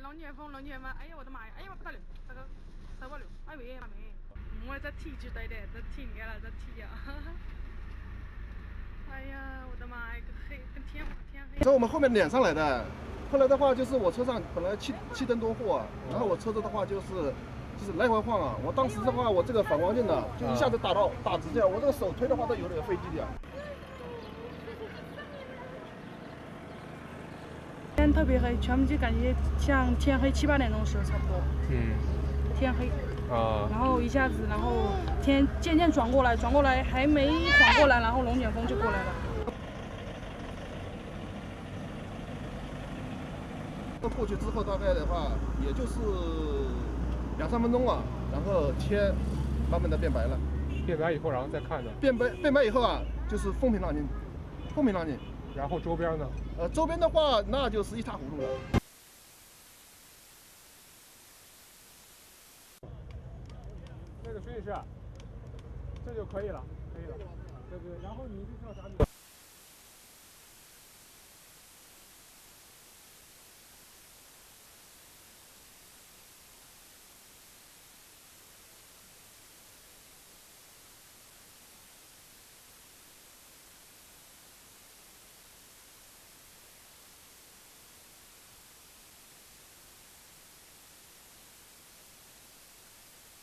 龙卷风，哎呀我的妈呀，哎呀不得了，这个受不了，哎喂，妈咪，我这天就对的，这天给了这天呀，哎呀我的妈呀，跟天黑。从我们后面撵上来的，后来的话就是我车上本来七吨多货，然后我车子的话就是来回晃啊，我当时的话我这个反光镜呢就一下子打直线，我这个手推的话都有点费劲的。天特别黑，全部就感觉像天黑7、8点钟的时候差不多。天黑。然后一下子，然后天渐渐转过来，还没缓过来，然后龙卷风就过来了。过去之后大概的话，也就是2、3分钟啊，然后天慢慢的变白了。变白以后，然后再看呢？变白以后啊，就是风平浪静。然后周边呢？周边的话那就是一塌糊涂了。那个水水，这就可以了，对，然后你是叫啥名？